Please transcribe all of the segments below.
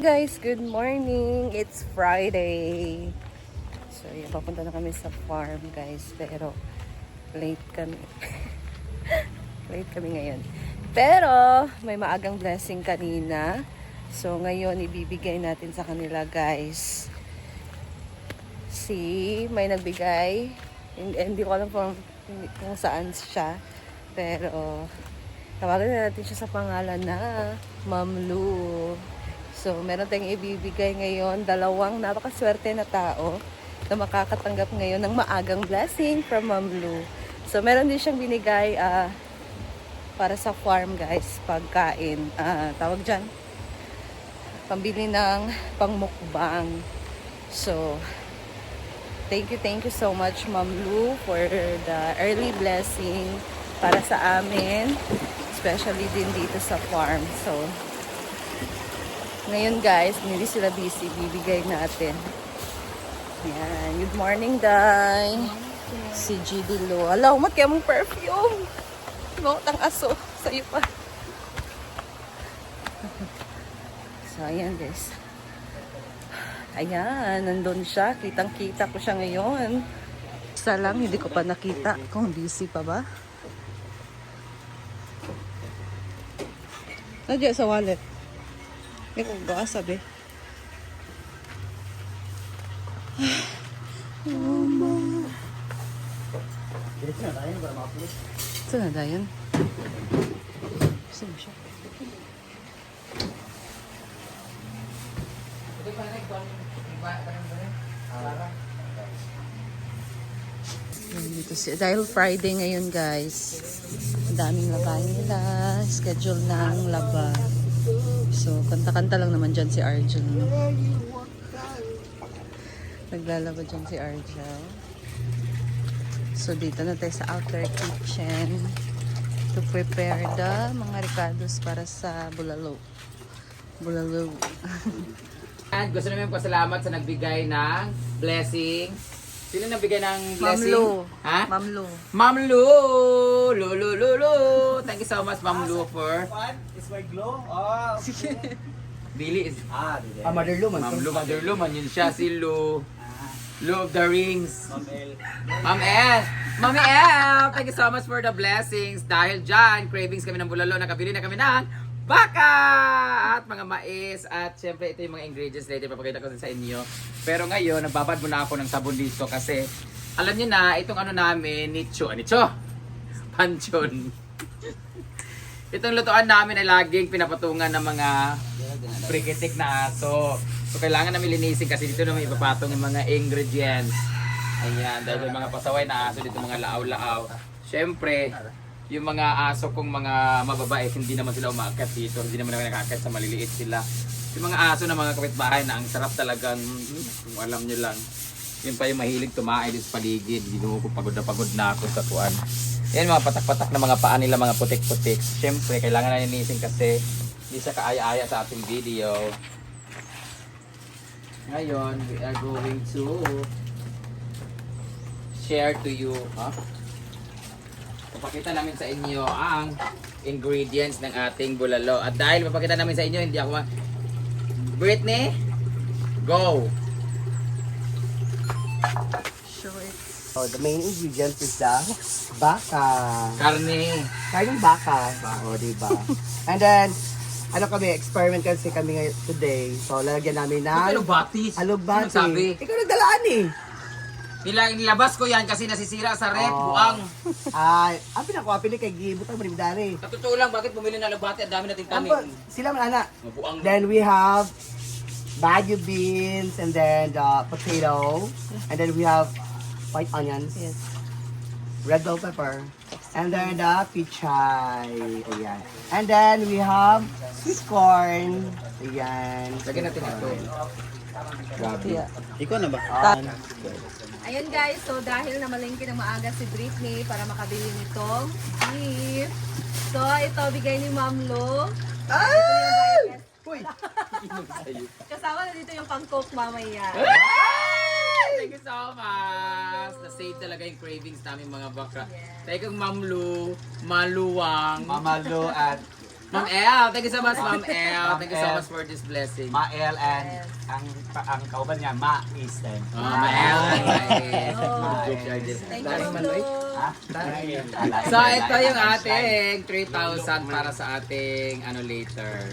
Guys, good morning. It's Friday. So, yun, papunta na kami sa farm, guys. Pero, late kami. Late kami ngayon. Pero, may maagang blessing kanina. So, ngayon, ibibigay natin sa kanila, guys. May nagbigay. Hindi ko alam kung saan siya. Pero, tawagan na natin siya sa pangalan na Ma'am Lou. So, meron tayong ibibigay ngayon, dalawang napakaswerte na tao na makakatanggap ngayon ng maagang blessing from Ma'am Lou. So, meron din siyang binigay para sa farm, guys, pagkain. Tawag dyan, pambili ng pangmukbang. So, thank you so much, Ma'am Lou, for the early blessing para sa amin, especially din dito sa farm. So, ngayon, guys, hindi sila busy, bibigay natin. Yan. Good morning, Day. Si GD Lo. Alaw, kaya mong perfume. Tang aso. Sa'yo pa. So, ayan, guys. Ayan, nandun siya. Kitang-kita ko siya ngayon. Isa lang, hindi ko pa nakita. Kung busy pa ba? Nandiyan sa wallet. May kung baka sabi. Saan na dayon? Saan siya? Dito siya. Dahil Friday ngayon, guys. Ang daming labahin nila. Schedule ng laba. So, kanta-kanta lang naman dyan si Argel. No? Naglalaba dyan si Argel. So, dito na tayo sa outer kitchen to prepare the mga ricados para sa bulalo. Bulalo. And gusto namin pasalamat sa nagbigay ng blessing. Sino nagbigay ng blessing? Ma'am Lou. Ha? Ma'am Lou. Ma'am Lou. Lou. Thank you so much, Ma'am Lou, for... It's my glow. Oh. Billy is... Mother Lou man. Mother Lou man, yun siya, si Lou. Lou of the Rings. Ma'am El. Ma'am El. Mami El, thank you so much for the blessings. Dahil dyan, cravings kami ng bulalo, nakabili na kami ng baka at mga mais. At syempre, ito yung mga ingredients later, papakita ko sa inyo. Pero ngayon, nagbabad muna ako ng sabon dito kasi alam niyo na, itong ano namin, nicho. Panchon. Itong lutuan namin ay laging pinapatungan ng mga prikitik na aso. So, kailangan namin linisin kasi dito naman ipapatong yung mga ingredients. Ayan, dahil yung mga pasaway na aso dito, mga laaw-laaw. Syempre, yung mga aso kong mga mababait, hindi naman sila umaakyat dito. Hindi naman nakaakyat sa maliliit sila. Yung mga aso na mga kapitbahay na ang sarap talagang, kung alam nyo lang. Yun pa yung mahilig tumaay dito sa paligid. Hindi mo ko pagod na ako sa tuwan. Yan mga patak-patak na mga paa nila, mga putik-putik. Syempre, kailangan na linisin kasi hindi siya kaaya-aya sa ating video. Ngayon, we are going to share to you, papakita namin sa inyo ang ingredients ng ating bulalo. At dahil papakita namin sa inyo, hindi ako Britney, go! Show it. Oh, the main ingredient is the baka. Karne. Karing baka. Oh, diba? And then, experiment kasi kami ngayon today. So, lalagyan namin ng Alugbati. alugbati. Sabi. Ikaw nagdalaan eh. Nilabas ko yan kasi nasisira sa rep, buang. Ay, ang pinakawapili kay Gibot ang manimdari. Sa totoo lang, bakit bumili ng alugbati? Ang dami nating tanim. Sila man, ana. Buang. Then we have bagu beans and then the potato. And then we have white onions. Yes. Red bell pepper. And then the pichay. Ayan. And then we have sweet corn. Ayan. Lagyan natin ito. Grabe. Yeah. Ikaw na ba? Ayun, guys, so dahil namalingki ng maaga si Britney para makabili nitong beef. So, ito bigay ni Ma'am Lou. Ay! Uy! Kasama na dito yung pang-coke mamaya. Thank you so much. Na-save talaga yung cravings namin mga bakla. Thank you, Ma'am Lu, Maluwang. Mama Lo at Ma'am El, thank you so much, Ma'am El. Thank you so much for this blessing. Mael and ang kauban niya, Mais din. Mael and Mais. Thank you, Ma'am. So, ito yung ating 3,000 para sa ating later.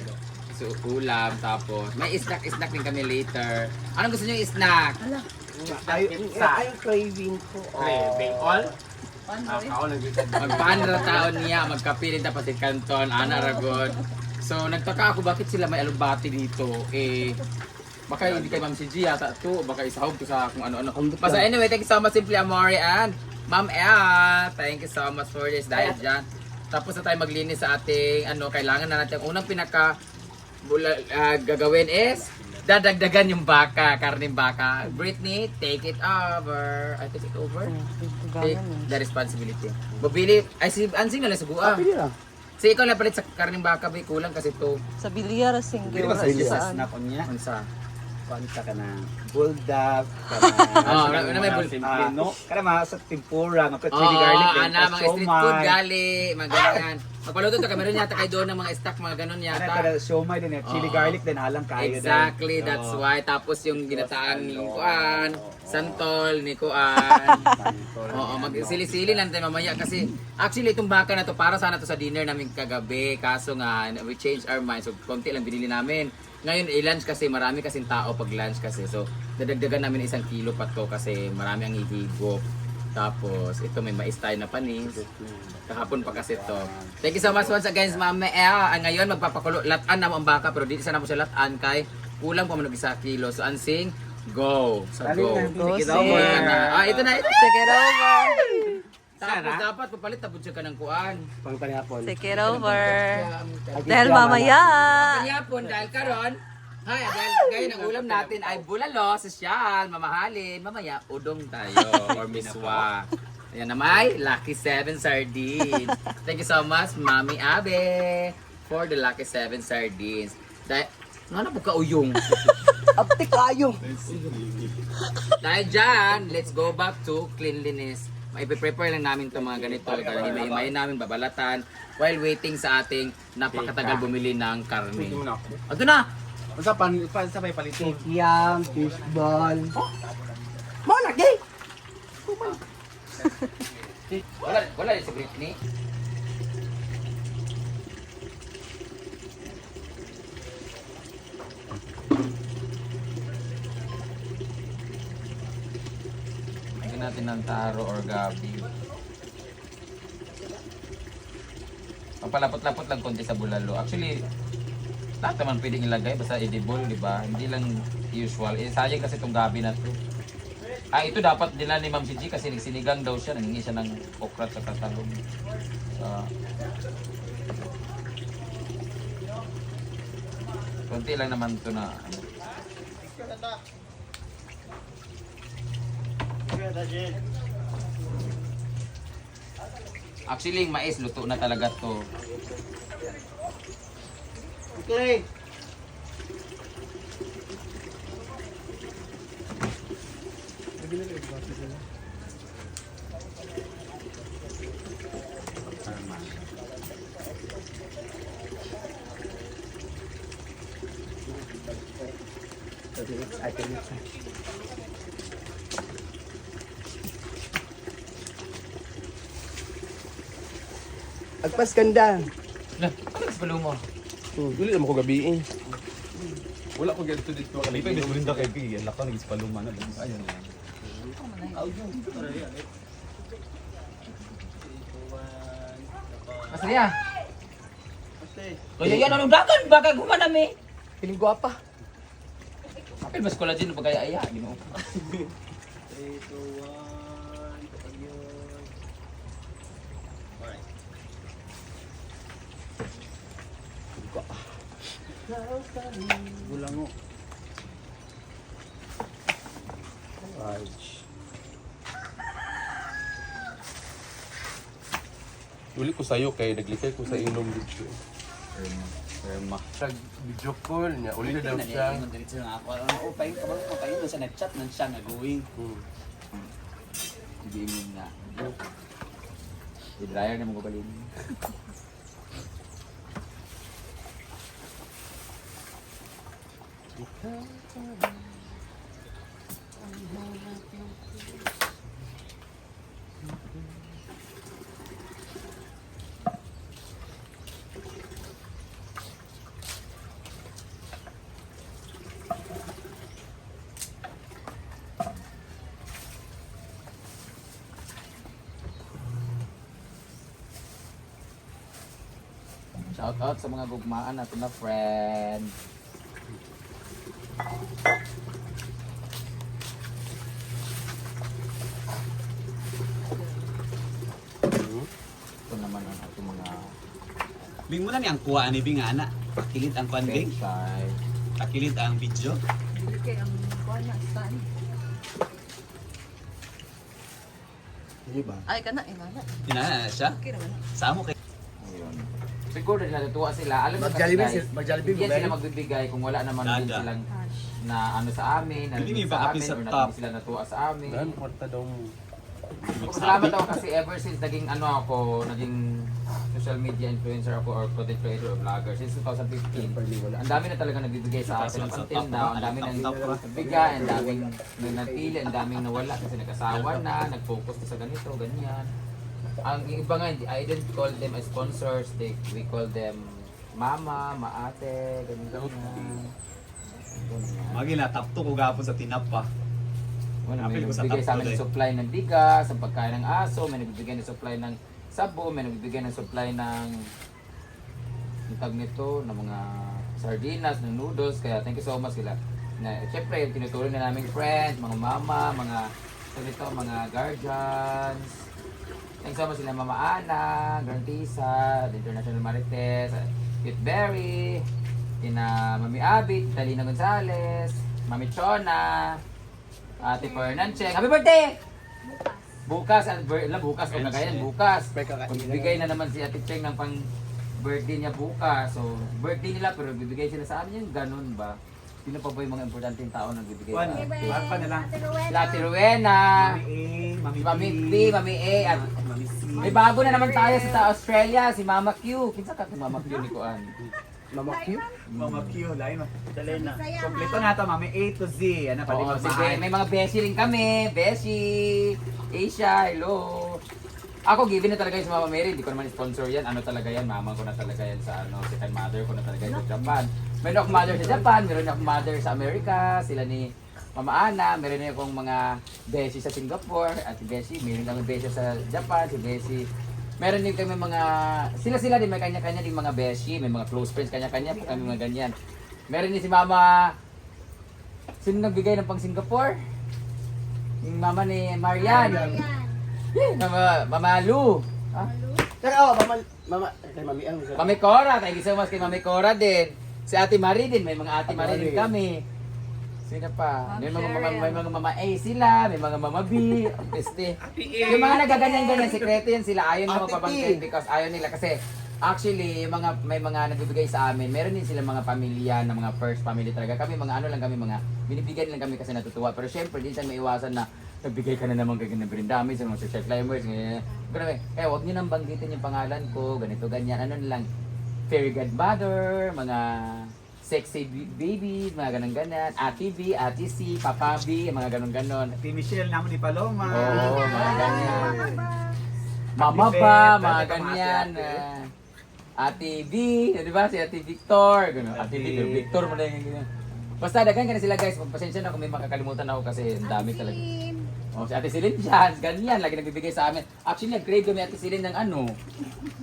So, ulam, tapos may snack din kami later. Anong gusto niyo snack? Ay, craving ko. Craving all? Magpaano taon niya, magkapilit dapat si Canton, Ana Aragon. So, nagtaka ako bakit sila may alubati dito. Baka hindi kay Ma'am si Gia, o baka isahog ko sa kung ano-ano. Basta anyway, thank you so much, Simply Amore, and Ma'am Ea, thank you so much for this dahil dyan. Tapos na tayo maglinis sa ating, kailangan na natin. Unang gagawin is, dadagdagan yung baka, karneng baka. Britney, take it over. I take it over? Take the responsibility. Bubili, si Ansing na lang sa buwa. Pili lang. So ikaw na palit sa karneng baka, bay, kulang kasi to. Sa Bilyar, single. Sa Saan? snack on niya. Unsa? Kuanta ka na bulldog, may simple no. Kana sa tempura, mga chili garlic, ana, mga street food gali, mga ganyan. Magpaluto to kami rin yata kay doon ng mga stock, mga ganun Ano yata. kada siomay din, chili garlic din halang kayo din. Exactly, that's why. Tapos yung ginataang ni Kuan, santol ni Kuan. Oo, magsili-sili lang tayo mamaya kasi actually itong baka na to para sana to sa dinner namin kagabi. Kaso nga, we changed our mind. So, konti lang binili namin. Ngayon, i-lunch kasi marami kasing tao pag lunch kasi. So, dadagdagan namin 1 kilo pa to kasi marami ang ihigop. Tapos, ito may mais tayo na panis. Kahapon pa kasi to. Thank you so much once again, Ma'am Ea. Ngayon, magpapakulo. Latan na mo ang baka pero di sana mo siya latan kay kulang pa mo ng 1 kilo. So, Ansing, go. So, go. Go, Ito Sing. na. Ito na. Take it over. Tapos, dapat papalit tapos siya ka ng kuan. Pang panihapon. Take it over. Dahil mamaya. Kanyapon, dahil karon, dahil ngayon ang ulam natin ay bulalo, sosyal, mamahalin. Mamaya, udong tayo or miswa. Ayan na may Lucky 7 Sardines. Thank you so much, Mami Abe, for the Lucky 7 Sardines. Dahil, nga na po kauyong. Apte kayo. Dahil dyan, let's go back to cleanliness. Ipe-prepare lang namin itong mga ganito. Himay-himayin namin, babalatan, while waiting sa ating napakatagal bumili ng karne. Ito na! Sa may palitin. Kikiam, fishball. Mo lagi. Wala rin si Britney. Lagyan natin ng taro or gabi. Papalapot-lapot lang konti sa bulalo. Actually, lahat naman pwedeng ilagay basta edible, di ba? Hindi lang usual. Sayang kasi itong gabi na to. Ito dapat nila ni Ma'am Gigi kasi nagsinigang daw siya, nangingi siya ng okra at talong. Konti lang naman to na Actually, yung mais luto na talaga to. Okay. I think it's Agpas ganda. Ano palo mo? Dili naman ko gabi eh. Wala ko ganito dito kalipay. May sulinda kay Pi. Ang lakaw nagis paluma na. Ayun lang. Masaya. Kaya yan, anong dagan? Baka gumanami. Piling guwapa. Kapil mas collagen ba kaya aya? Ginoo. Bulango. Uli ko sayo kay naglikay ko sa ilong dito. Erma. Tag video call niya. Uli na daw siya. Sa nag-chat na siya nag-going. Hindi mo na. I-dryer na mo ko balin. Shout out sa mga gugmaan natin na friend. Ito naman ang ating mga Bing mo na niyang kuha ni Bing ana. Pakilit ang kuan Bing. pechay. Pakilit ang video. Hindi kayo ang kuha na stand. Hindi ba? Ay, kana, ingana. Inana siya. Okay naman. Samo kay Ayun. Siguro natutuwa sila. Alam mo kasi Mag-Jollibee guys, mag-Jollibee hindi mo sila ba? magbibigay kung wala naman din Nada. silang na ano sa amin, na Hindi sa ba amin, api sa or top? hindi sila natuwa sa amin. Dan, kwarta daw mo. Salamat ako kasi ever since naging ano ako, naging social media influencer ako or content creator or vlogger since 2015. Ang dami na talaga nagbibigay sa atin up until now, ang dami nang nagbigay, ang daming nanatili, ang daming nawala kasi nag-asawa na, nag-focus na sa ganito, ganyan. Ang iba nga, I didn't call them as sponsors, we call them mama, maate, ganyan. Magi na tapto ko gapon sa tinapa. Bueno, may Apil ko sa nagbigay sa amin tapos ng supply ng bigas, ng pagkain ng aso, may nagbigay ng supply ng sabo, may nagbigay ng supply ng yung tag nito, ng mga sardinas, ng noodles, kaya thank you so much sila. Na, syempre, tinutuloy na namin friends, mga mama, mga nito, mga guardians. Thanks so much sila Mama Ana, Garantisa, the International Marites, Kit Berry, kina Mami Abit, Talina Gonzales, Mami Chona, Ate Fernan Cheng. Happy birthday! Bukas, bukas o kagayan, bukas. Magbibigay na naman si Ate Cheng ng pang birthday niya bukas. So, birthday nila pero bibigay sila sa amin yung ganun ba? Sino pa ba yung mga importanteng tao na bibigay Kuan, sa atin? kuan pa na lang. Sila Ate Rowena, Mami B, Mami A, at Mami C. may bago na naman tayo sa Australia, si Mama Q. Kinsa ka si Mama Q ni Kuan? Mama Q? Mama Q, lain mo. Dali na. Kompleto na to, Mami A to Z. Ano pa Oo, din sige, may mga beshi rin kami. Beshi, Asia, hello. Ako, given na talaga yung sa Mama Mary. Hindi ko naman sponsor yan. Ano talaga yan? Mama ko na talaga yan sa ano, second mother ko na talaga yan sa Japan. Meron akong mother sa Japan, meron akong mother sa Amerika, sila ni Mama Ana, meron akong mga beshi sa Singapore, at si Beshi, meron kami beshi sa Japan, si Beshi. Meron din kami mga, sila din may kanya-kanya din mga beshi, may mga close friends, kanya-kanya po kami mga ganyan. Meron din si Mama, sino nagbigay ng pang Singapore? Yung mama ni Marian. Mama Lu. Ah? Pero kay Mami ang Mami Cora, thank you so much kay Mami Cora din. Si Ate Marie din, may mga Ate Marie din kami. Sino pa? May mga mama A sila, may mga mama B, peste. Yung mga nagaganyan-ganyan, sekreto yan sila, ayaw nila magpabangkit because ayaw nila kasi actually, yung mga, may mga nagbibigay sa amin, meron din sila mga pamilya na mga first family talaga. Kami mga ano lang kami, mga binibigyan lang kami kasi natutuwa. Pero syempre, din tayo maiwasan na nagbigay ka na naman kaganda brindami sa mga social climbers. Grabe, huwag nyo nang banggitin yung pangalan ko, ganito, ganyan. Ano lang, fairy godmother, mga sexy babies, mga ganun-ganan. Ate B, Ate C, Papa B, mga ganun-ganon. Si Michelle naman ni Paloma. Oo, mga ganyan. Mama Ate ba, Beth, mga ate, ganyan. ate. Ate B, di ba? Si Ate Victor. Ganun. Ate Victor mo na yung ganyan. Basta, dagan ka na sila guys. Pasensya na kung may makakalimutan ako kasi ang dami talaga. Oh, si Ate Celine dyan, ganyan, lagi nagbibigay sa amin. Actually, nag-crave kami Ate Celine ng ano,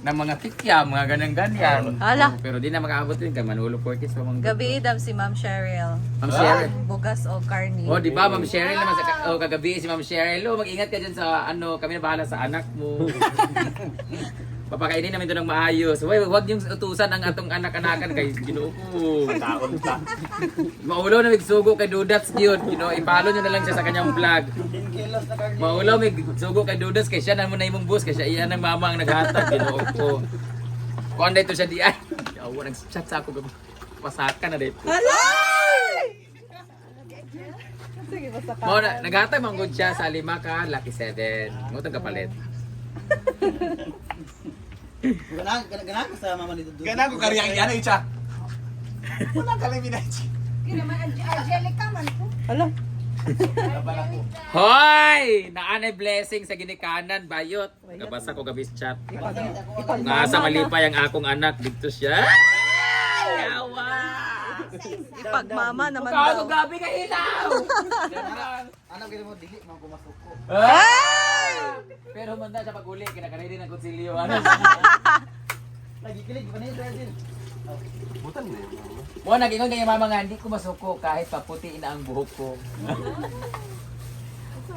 ng mga tikya, mga ganyan-ganyan. Hala. Pero di na makaabot rin kay Manolo Fortis pa mga. Gabi idam si Ma'am Cheryl. Ma'am Cheryl. Bugas o karni. Oh, di ba, Ma'am Cheryl naman sa kagabi si Ma'am Cheryl. Oh, mag-ingat ka dyan sa ano, kami na bahala sa anak mo. Papakainin namin ito ng maayos. Huwag niyong utusan ang atong anak-anakan kay Ginoo ko. Taon pa. Maulaw na migsugo kay Dudats yun. Ipalo niyo na lang siya sa kanyang vlog. Maulaw migsugo kay Dudats kay siya na muna imong bus kay siya iyan ng mama ang naghatag. Ginoo ko. Kuan dito siya di ay. Yawa nag-chat sa ako. Pasaka na dito. Sige, basta ka. Mo naghatag man gud siya sa 5 ka, Lucky 7. Mo tong kapalit. Ganang ko sa mama ni Dudu. Gana ko kariyang yan ay siya. Wala ka lang minachi. Hala. Hoy! Naanay blessing sa ginikanan, bayot. Nabasa ko gabis chat. Nga sa malipay ang akong anak, dito siya. Ay! Yawa! Ipagmama naman Kano daw. gabi ka ilaw! Anak gini mo dili mo kumasuko. Ay! Pero manda siya pag-uli, kinakaredy ng konsilyo. Ano? Lagi kilig pa ni Brazil. Butan na yun. Mama. Mo nag-ingon kay mama nga, hindi ko masuko kahit paputi na ang buhok ko.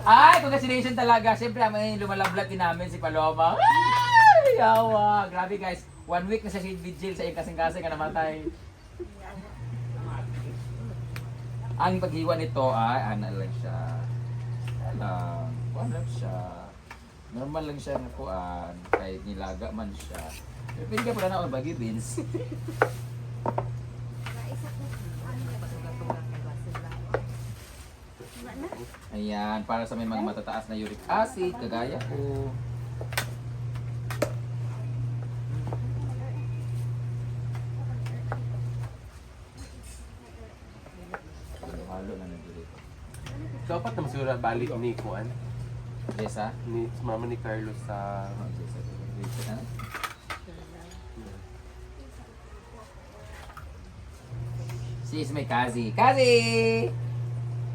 Ay, congratulations talaga. Siyempre, may lumalablag din namin si Paloma. Ay, yawa. Grabe guys. 1 week na sa shade vigil sa iyong kasing-kasing na namatay. Ang paghiwa nito ay, ano lang siya. Ano lang siya. Normal lang siya ng kuan. Kahit nilaga man siya. Pero pwede ka pala na ako bagay, Vince. Ayan, para sa may mga matataas na uric acid, kagaya ko. Halo na nandito. Dapat na masura balik ni Kuan. Desa? Ni mama ni Carlos sa... Si is may Kazi. Kazi!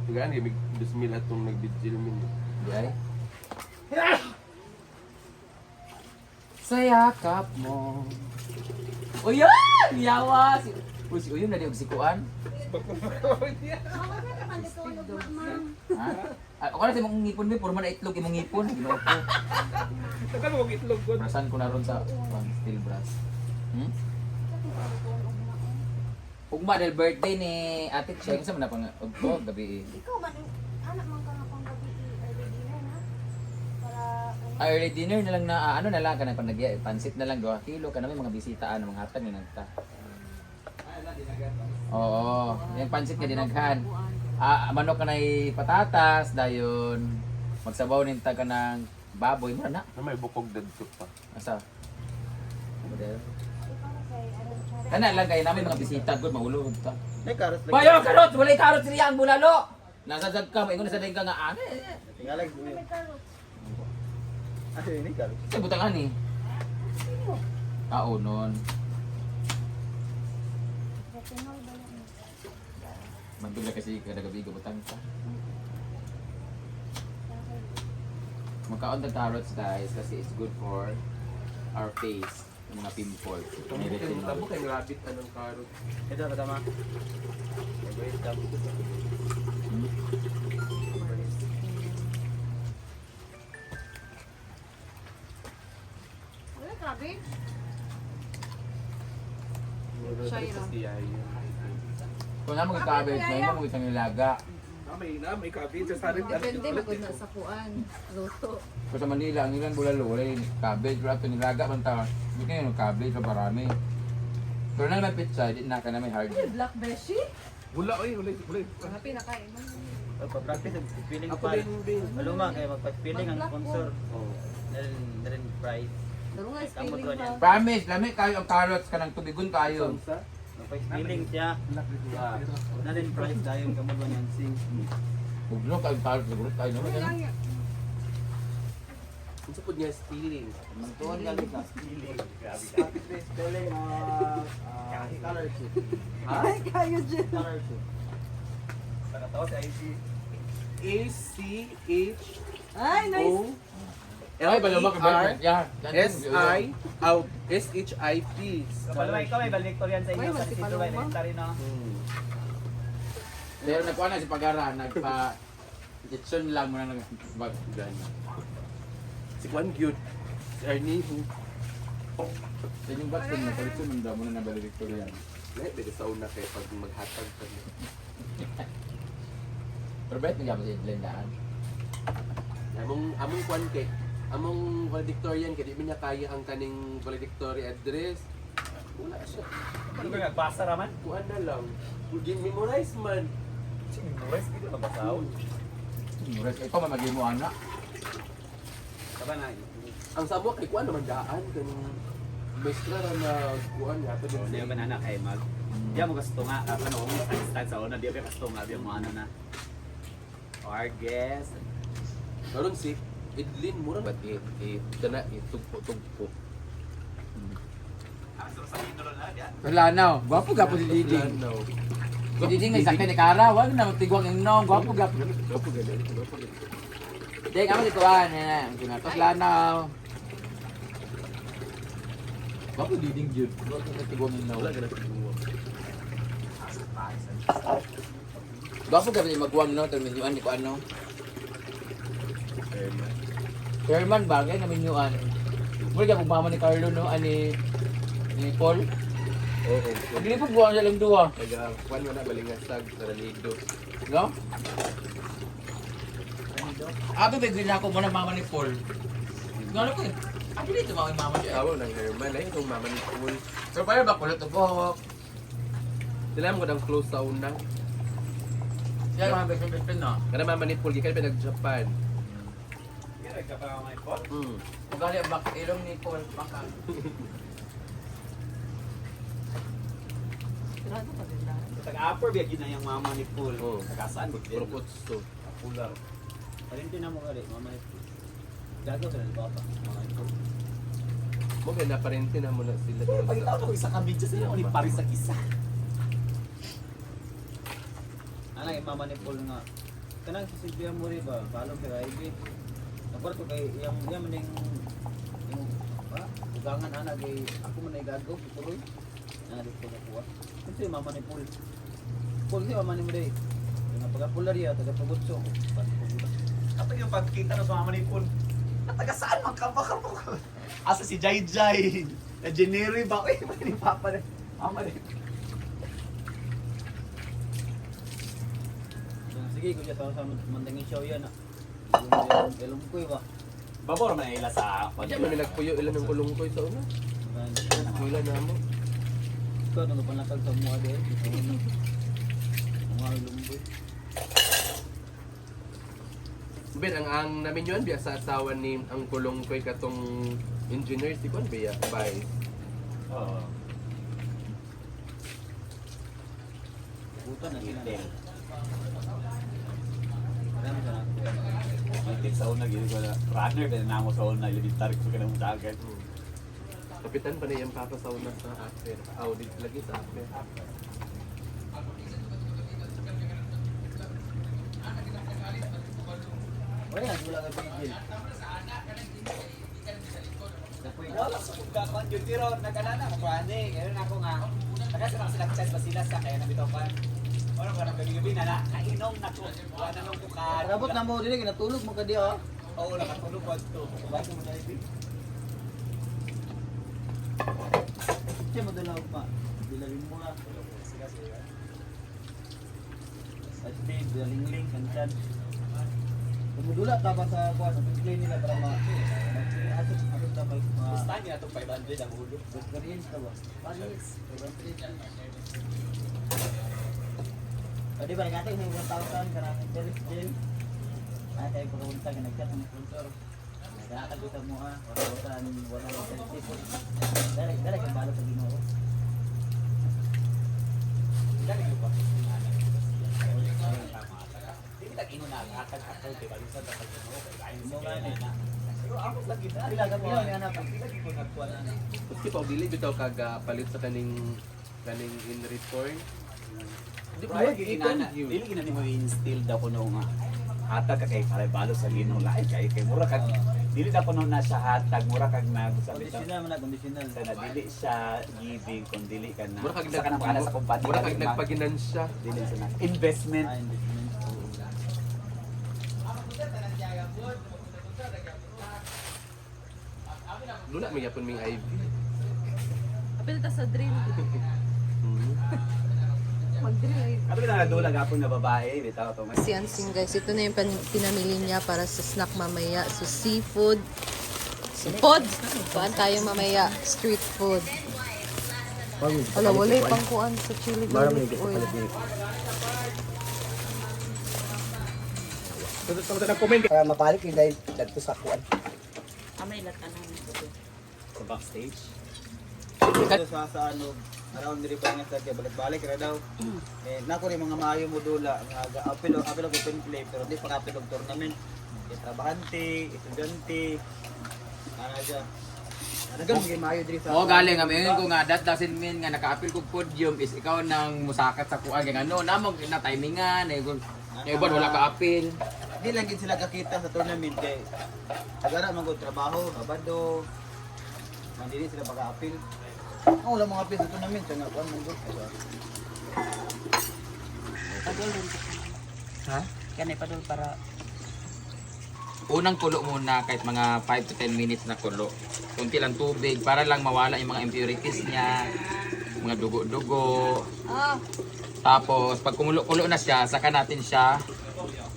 Tugaan, may 2,000 atong nagbidjil min. Di ay? Sa yakap mo. O yan! Yawa! Uy, si Uyong na di og sikuan. Ha? Ako na sa mong ngipon mo, puro man na itlog imong ngipon. Ginoo ko. Tagal mo itlog ko. Brasan ko na ron sa steel brass. Hmm? Ugma dahil birthday ni Ate Cheng sa man pang ugto gabi. Ikaw man, anak man ka nga pang gabi early dinner na. Para Early dinner na lang na ano na lang kanang panagya pansit na lang 2 kilo kana may mga bisita ano mga hatag ni nagta. Oo, yung pansit nga dinaghan. Manok ka na patatas dayon magsabaw nin ta ka ng baboy mo na. Na may bukog dadto pa. Asa? Model. ikaw kay anong tsara. Kana lang kay namin mga bisita gud maulog ta. May karos Bayo karot, walay karot siya ang bulalo. Nasa jag ka, ingon sa dengka nga ano. Tingalag. May karot. Ano ini karos? Sa butang ani. Nun. Retinol ba yan? Magdula kasi kada gabi butang ka. Magkaon ng carrots guys kasi it's good for our face. Yung mga pimples. May retinol. Tamo kay rabbit anong karot. Ito tama. Wait, tamo. Wala cabbage? Siya yun. Kung nga mag-cabbage, may mo mag-isang nilaga. May cabbage sa sarin. Depende magod na sa kuan. Luto. Kung sa Manila, ang ilang bulalo, wala yung cabbage. Wala ito nilaga man ta. Hindi kayo yung cabbage, wala parami. Pero na naman pizza, hindi na ka na may hard. Black beshi? Wala oy, wala. Happy na kain mo. Pag-practice feeling Ako din din. Maluma kay magpa-feeling ang sponsor. Oh. Then price. Pero nga, Tama spelling to ba? niyan. Promise, lami kayo ang carrots ka ng tubigon kayo. Sa? Magpa-feeling siya. Na din price dayon kamo ba niyan sing. Huwag kayo carrots, huwag kayo naman. Ano? Unsa pud niya stealing. Magtuon gali ka. Feeling. Spelling color sheet. Ay, kayo dyan. Color sheet. Nakatawa sa IC. A-C-H Ay, nice. O Ay, balama ka ba? Yeah. S-I out S-H-I-P. Kapalwa ikaw may valedictorian sa inyo Ay, sa mas si Sitio Paloma. Elementary no. Pero nagkuha na si Pagara, nagpa-kitchen lang muna nag-bag. Si Juan Gyud. Si Ernie who. Yan yung vaccine na palitsun, hindi mo na nabalik ko yan. Lahat dito sa una kay pag maghatag ka niya. Pero bakit nagkama si Edlendaan? Among kwan kay among valedictorian kay di man niya kaya ang kaning valedictory address. Wala siya. Ano ba nagbasa raman? Kuan na lang. Give memorize man. Memorize dito mabasaw. Ikaw mamagay mo anak. Saba na. Ang samo kay kuan naman daan kaning maestra ra na kuan yata din. Hindi man anak ay mag Di mo gusto nga, ano, stand sa una, di ba gusto nga, di mo ano na. Our guest. Karon si Idlin mura ba kana itugpo-tugpo. Lanaw, gwapo gapo si Diding. Lanaw. Si Diding ay sakay ni Kara, wag na magtigwang yung nong, gwapo gapo. Gapo gani. Ding amo dituan na, kinatos lanaw. Gwapo Diding jud, wag na magtigwang yung nong. Wala ka na tigbuwa. Gwapo gapo ni magwang no, terminuan ni ko ano. Ayan. Chairman bagay na minyuan. Muli ka mama ni Carlo no, ani ni Paul. Oo. Dili po buwang silang duwa, Naga kwan mo na balingasag sa lido. no? Abi ba green ako mo na mama ni Paul. Ngano ko eh. Abi dito mama siya. Awo nang Herman ay itong mama ni Paul. So paano ba kulot po? Sila mo kadang close sa una. Siya mga best friend no. Kada mama ni Paul gikan pa nag-Japan. Kaya ka pa mga ipot. Ugali ang ilong ni Paul baka. Sigurado ka din na. Tag-upper biya gina yung mama ni Paul. Oo. Tagasaan mo din. Puro putso. Pular. Parinti na mo gali, mama ni Paul. Gago sila ni Papa. Mama ni Paul. Mo kay naparente na mo na sila. Pagkita ko isa ka video sila ni Paris sa kisa. Ana yung mama ni Paul nga. Kanang si Silvia mo rin ba? Balong kay Ivy. Nakuha ko kay yung maning yung ugangan ana kay ako man ay gago putuloy. Ana dito ko kuha. Ito yung mama ni Paul. Paul si mama ni mo day. Yung pagkapular ya taga pagutso. Ato yung pagkita na sa mama ni Paul. Taga saan man ka ba mo? Asa si Jai Jai. Na January ba? Uy, ni Papa na. Mama ni. Sige, kung siya sa mandangin show yan. Ilong ko ba? Babor man ila sa Diyan man nagpuyo ilan ng kulong ko sa una. Wala na mo. Ito, nung panatag sa mga din. Mga ilumboy. Ben ang namin yun biya sa asawa ni ang kulong ko'y katong engineer si Kwan biya bye. Oo. Buta na sila. Itik sa una, gini ko na runner, kaya na mo sa una, yung tarik ko ka na mutagan. Kapitan pa na yung papa sa una sa after. Audit lagi sa after. Wala, wala ka bigil. Wala sa pagkakuan yun, pero nag-alala ko pa, ngayon ako nga, nagkasama sila chance ba sila sa kaya nabitaw pa. Ano ka nang gabi-gabi na kainom na ko. Wala nang kukan. Rabot na mo dili natulog mo ka di oh. Oo, nakatulog ko ito. Bakit mo na ibig? Siya mo dalaw pa. Dilalin mo nga. Sila. At speed, dilaling-ling, kansan. Kumudula ta ba sa kuha sa play nila para ma atot na may Gusto niya itong 500 ang ulo. experience ka ba? Panis. O di ba, nagkatay may 1,000 karang interest din. Ay, tayo pagkapunta ka nagchat ng sponsor. Nagkakagutan mo ha, 1,130. Dali ka balo sa Ginoo. Dali ko pa. Hindi kita ino na akal-akal kay balisan sa pagkano kay kain mo nga na. Pero ako lagi na. Pila ka mo nga na Hindi lagi ko nagkuha na. Kasi pag dili bitaw kaga palit sa kaning in return. Di Di ba dili ginani mo instill daw ko no nga. Hatag ka kay para balo sa Ginoo lain kay mura kag dili daw ko no na siya hatag mura kag nagsabi sa Conditional man na, conditional. na dili siya giving kun dili ka na Mura kag sa kanang para sa kumpanya Mura kag nagpaginansya. dili sa na investment. Ah, investment. Luna may yapon ming IV. Apil ta sa drill. Mag-drill ay. Abi na nadula gapon na babae bitaw to. Siansing guys, ito na yung pinamili niya para sa snack mamaya. So seafood. Seafood! Kuhaan tayo mamaya. Street food. Wala, wala yung pangkuhan sa chili garlic oil. Para mapalik yung dahil dagto sa kuan. Sa backstage. Sa ano, Around diri pa nga sa kay balik-balik ra daw. Eh nako ni mga maayo mo dula nga apil open play pero di pa kapil og tournament. Kay trabahante, estudyante. Ana siya. Ano gan mga maayo diri sa Oo, galing. Ngayon ko nga, that doesn't mean nga naka-appeal kong podium is ikaw nang musakat sa kuan. Kaya ano, namang na timingan. Yung iba wala ka-appeal. Di lang gid sila kakita sa tournament kay agara man gud trabaho, babado. Mandiri sila pag-apil. Wala mga apil sa tournament sa nga kuan man gud. Padol rin. Ha? Yan ay padol para Unang kulo muna kahit mga 5 to 10 minutes na kulo. Kunti lang tubig para lang mawala yung mga impurities niya, mga dugo-dugo. Tapos pag kumulo-kulo na siya, saka natin siya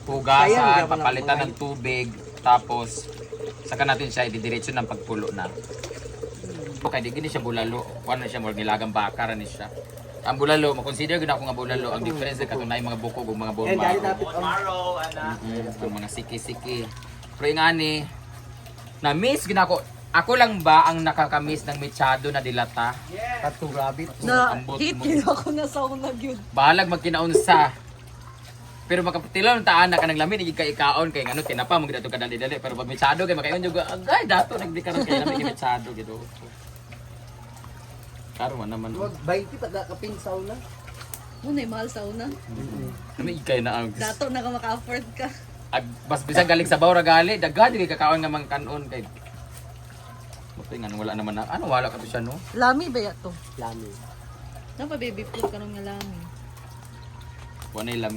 hugasan, papalitan ng tubig. Tapos saka natin siya ididiretso ng pagkulo na. Okay, di gini siya bulalo. Kuan na siya more nilagang baka ra ni siya. Ang bulalo, makonsider gud ako nga bulalo. Ang difference kay kanay mga bukog ug mga bone and dali marrow. dapat Ang mga siki-siki. Pero nga ni, na-miss ginako. Ako lang ba ang nakakamiss ng mechado na dilata? tattoo rabbit. Na, ambot hit mo. ako na sa unag yun. Bahalag magkinaunsa. Pero makapatilaw ng taan na ka ng lamin, hindi ka ikaon kay ano, tinapa, mag dato ka dali-dali. Pero pag mechado kay makayon juga, agay, dato, nagdi ka rin kay lamin kay mechado, gitu. Karo man naman. Wag 20 taga kaping sauna. Muna mahal sa una. Ano ikay na ang Dato na ka maka-afford ka. bas bisag galing sa bawra gali, daghan di kakaon nga mang kanon kay. Buti nga wala naman na, ano wala ka to siya no? Lami ba yato? Lami. Ano pa baby food ka nung nga lami? Wala ilam.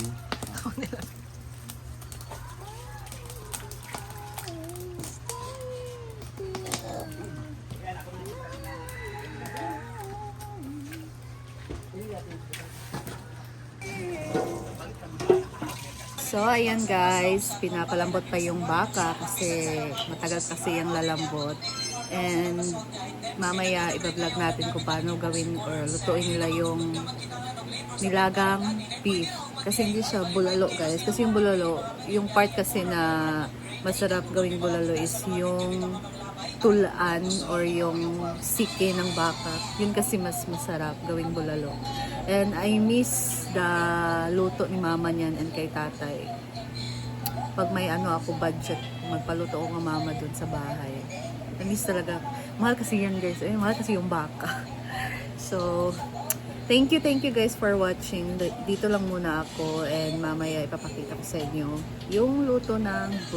So, ayan guys, pinapalambot pa yung baka kasi matagal kasi yung lalambot. And mamaya iba-vlog natin kung paano gawin or lutuin nila yung nilagang beef. Kasi hindi siya bulalo guys. Kasi yung bulalo, yung part kasi na masarap gawing bulalo is yung tulaan or yung sike ng baka. Yun kasi mas masarap gawing bulalo. And I miss the luto ni mama niyan and kay tatay. Pag may ano ako budget, magpaluto ako ng mama dun sa bahay. I miss talaga. Mahal kasi yan guys. Eh, mahal kasi yung baka. So, thank you guys for watching. Dito lang muna ako and mamaya ipapakita ko sa inyo yung luto ng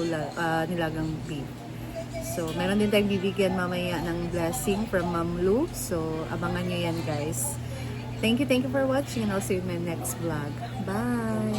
nilagang beef. So, meron din tayong bibigyan mamaya ng blessing from Ma'am Lu. So, abangan nyo yan guys. Thank you for watching and I'll see you in my next vlog. Bye!